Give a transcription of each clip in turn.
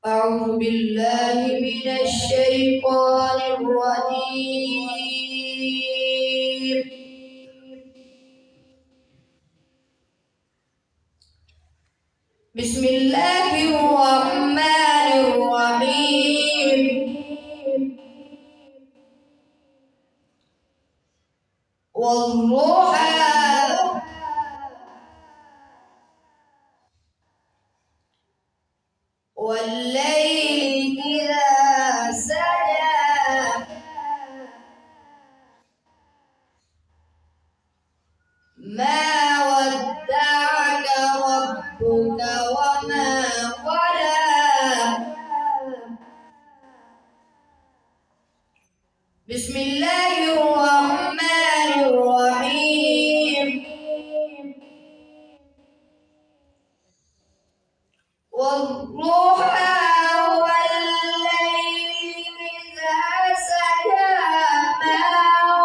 أعوذ بالله من الشيطان الرجيم. بسم الله الرحمن الرحيم. والضحى والليل إذا سجى ما ودعك ربك وما قلى. بسم الله الرحمن الرحيم. والضحى والليل إذا سجى ما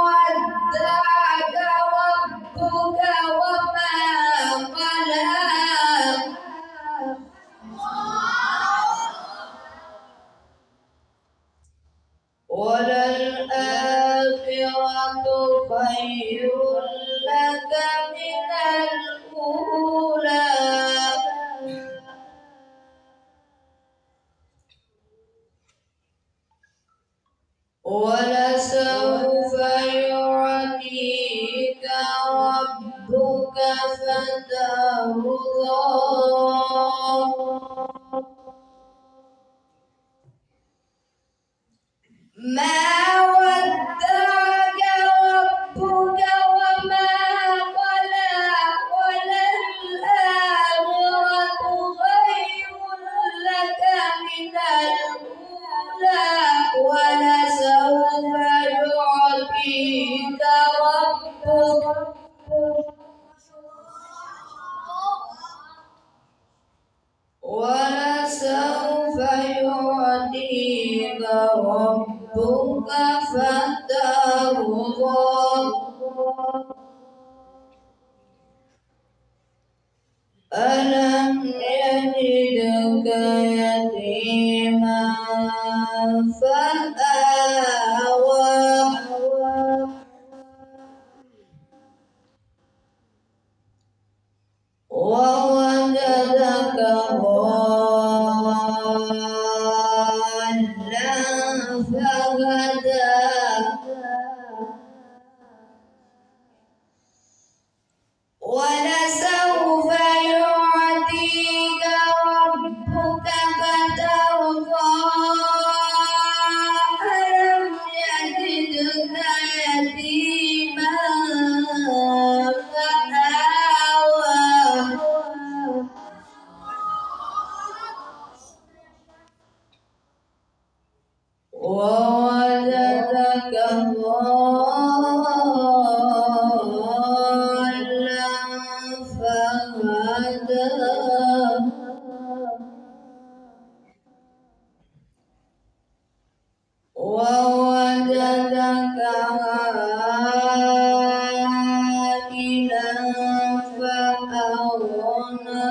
ودعك ربك وما قلى. وللآخرة خير لك من الأولى. ولسوف يعطيك ربك فترضى. ما ودعك ربك وما قلى. وللآخرة خير لك من الأولى. ولسوف يعطيك ربك فترضى. ألم يجدك يتيما فآوى ووجدك ضالا فهدى. ولسوف يعطيك ربك فترضى. ألم يجدك يتيما فآوى ووجدك ضالا فهدى. ووجدك عائلا فأغنى.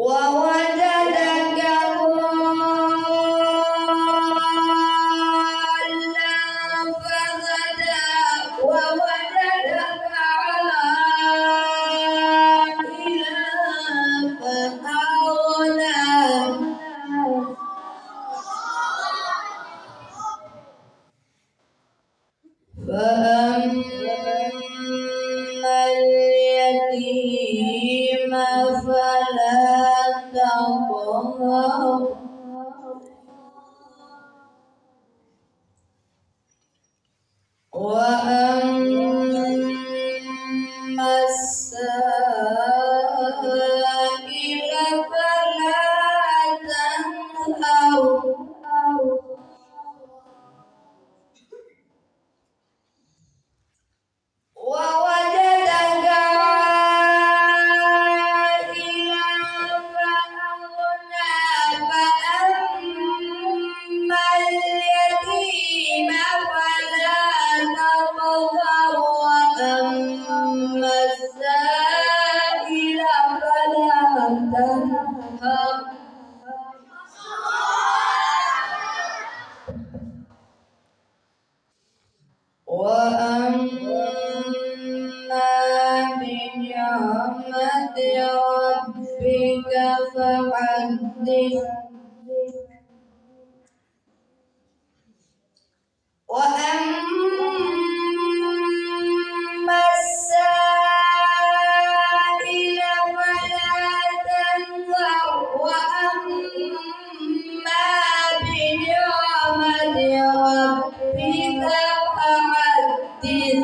ووجدك ضالا فهدى. ووجدك عائلا فأغنى. فأما اليتيم فلا ربك فحدث وأما السائل فلا تنهر وأما بنعمة ربك فحدث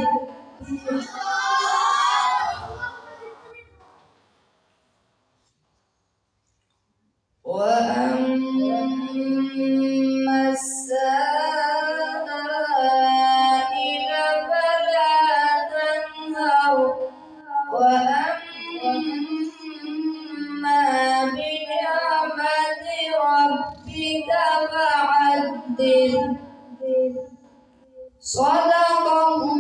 وأما السائل فلا تنهر وأما بنعمة ربك فحدث صدق الله